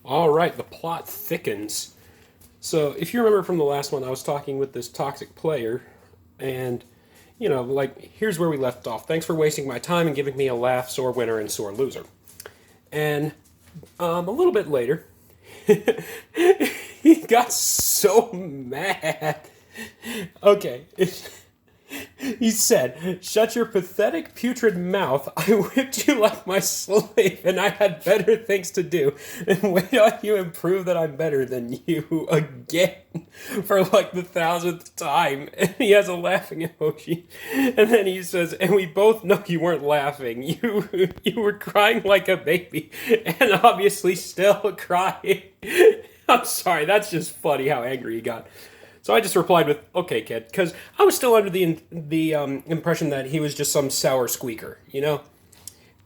All right, the plot thickens. So, if you remember from the last one, I was talking with this toxic player, and, here's where we left off. Thanks for wasting my time and giving me a laugh, sore winner and sore loser. And a little bit later, he got so mad. Okay. He said, "Shut your pathetic, putrid mouth. I whipped you like my slave, and I had better things to do. And wait till you and prove that I'm better than you again for like the thousandth time." And he has a laughing emoji. And then he says, "And we both know you weren't laughing. You were crying like a baby, and obviously still crying." I'm sorry, that's just funny how angry he got. So I just replied with, "Okay, kid," because I was still under the impression that he was just some sour squeaker, you know?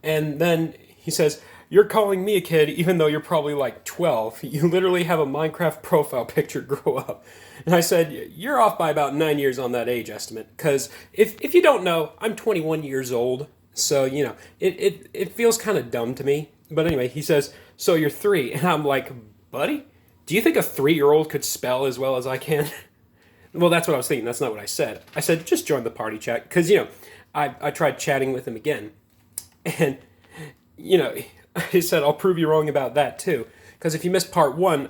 And then he says, "You're calling me a kid even though you're probably like 12. You literally have a Minecraft profile picture, grow up." And I said, "You're off by about 9 years on that age estimate, because if you don't know, I'm 21 years old, so, it feels kind of dumb to me." But anyway, he says, "So you're 3. And I'm like, "Buddy, do you think a 3-year-old could spell as well as I can?" Well, that's what I was thinking. That's not what I said. I said, "Just join the party chat." Because, I tried chatting with him again. And, he said, "I'll prove you wrong about that, too. Because if you missed part 1,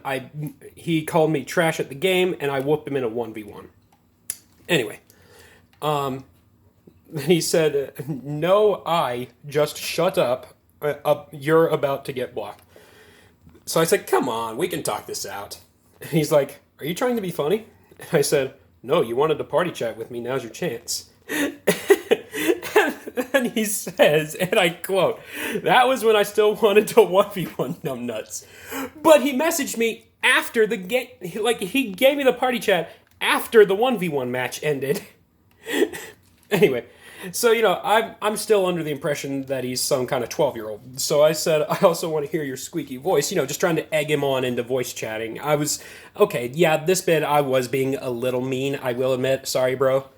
he called me trash at the game, and I whooped him in a 1v1. Anyway. Then he said, "No, just shut up. You're about to get blocked." So I said, "Come on, we can talk this out." And he's like, "Are you trying to be funny?" And I said, "No, you wanted to party chat with me. Now's your chance." And he says, and I quote, "That was when I still wanted to 1v1 numbnuts." But he messaged me after the game. Like, he gave me the party chat after the 1v1 match ended. Anyway, so, I'm still under the impression that he's some kind of 12-year-old. So I said, "I also want to hear your squeaky voice," just trying to egg him on into voice chatting. Okay, yeah, this bit I was being a little mean, I will admit. Sorry, bro.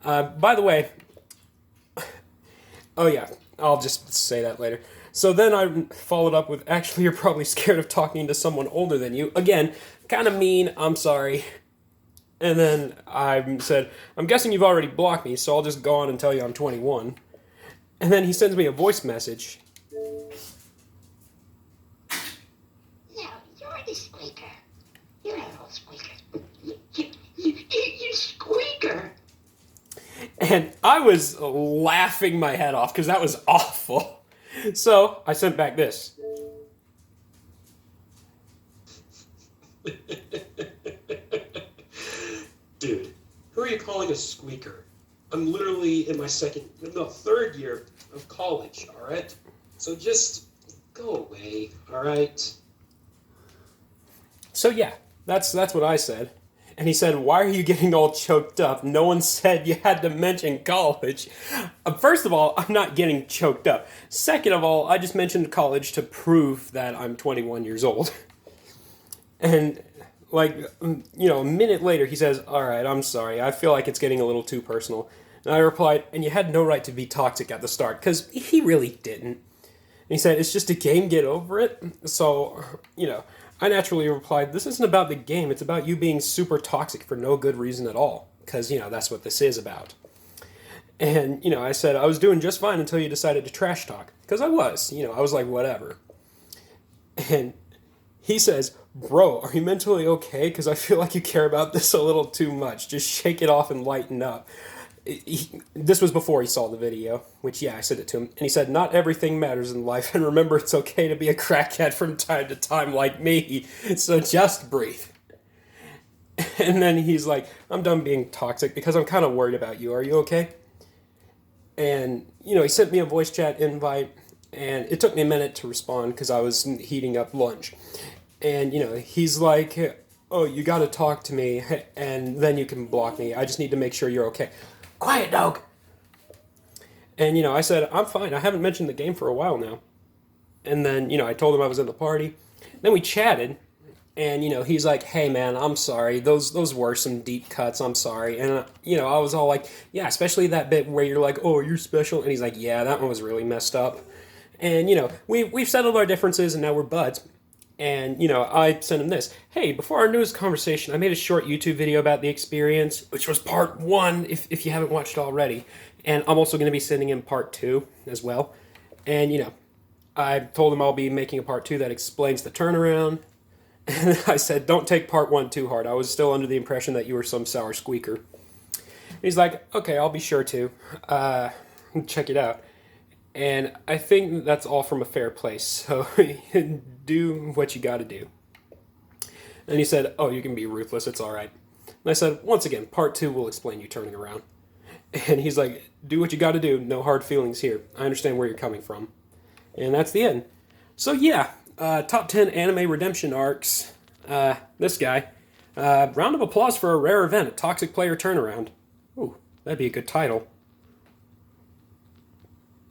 By the way, oh yeah, I'll just say that later. So then I followed up with, "Actually, you're probably scared of talking to someone older than you." Again, kind of mean, I'm sorry. And then I said, "I'm guessing you've already blocked me, so I'll just go on and tell you I'm 21. And then he sends me a voice message. "No, you're the squeaker. You're a little squeaker. You squeaker." And I was laughing my head off because that was awful. So I sent back this. "Dude, who are you calling a squeaker? I'm literally in my third year of college, alright? So just go away, alright?" So yeah, that's what I said. And he said, "Why are you getting all choked up? No one said you had to mention college." First of all, I'm not getting choked up. Second of all, I just mentioned college to prove that I'm 21 years old. And, a minute later, he says, "All right, I'm sorry. I feel like it's getting a little too personal." And I replied, "And you had no right to be toxic at the start," because he really didn't. And he said, "It's just a game, get over it." So, I naturally replied, "This isn't about the game, it's about you being super toxic for no good reason at all. Because, that's what this is about." And, I said, "I was doing just fine until you decided to trash talk." Because I was, I was like, whatever. And he says, "Bro, are you mentally okay? Because I feel like you care about this a little too much. Just shake it off and lighten up." This was before he saw the video, which, yeah, I said it to him. And he said, "Not everything matters in life, and remember, it's okay to be a crackhead from time to time like me, so just breathe." And then he's like, "I'm done being toxic because I'm kind of worried about you. Are you okay?" And, he sent me a voice chat invite, and it took me a minute to respond because I was heating up lunch. And, he's like, "Oh, you got to talk to me, and then you can block me. I just need to make sure you're okay." "Quiet, dog." And, I said, "I'm fine. I haven't mentioned the game for a while now." And then, I told him I was in the party. Then we chatted, and, he's like, "Hey, man, I'm sorry. Those were some deep cuts. I'm sorry." And, I was all like, "Yeah, especially that bit where you're like, 'Oh, you're special.'" And he's like, "Yeah, that one was really messed up." And, we've settled our differences, and now we're buds. And, I sent him this. Hey, before our newest conversation, I made a short YouTube video about the experience, which was part 1, if you haven't watched already. And I'm also going to be sending him part 2 as well. And, I told him I'll be making a part 2 that explains the turnaround. And I said, don't take part 1 too hard. I was still under the impression that you were some sour squeaker. He's like, okay, I'll be sure to. Check it out. And I think that's all from a fair place. So do what you got to do. And he said, oh, you can be ruthless. It's all right. And I said, once again, part 2 will explain you turning around. And he's like, do what you got to do. No hard feelings here. I understand where you're coming from. And that's the end. So yeah, top 10 anime redemption arcs. This guy. Round of applause for a rare event, a toxic player turnaround. Ooh, that'd be a good title.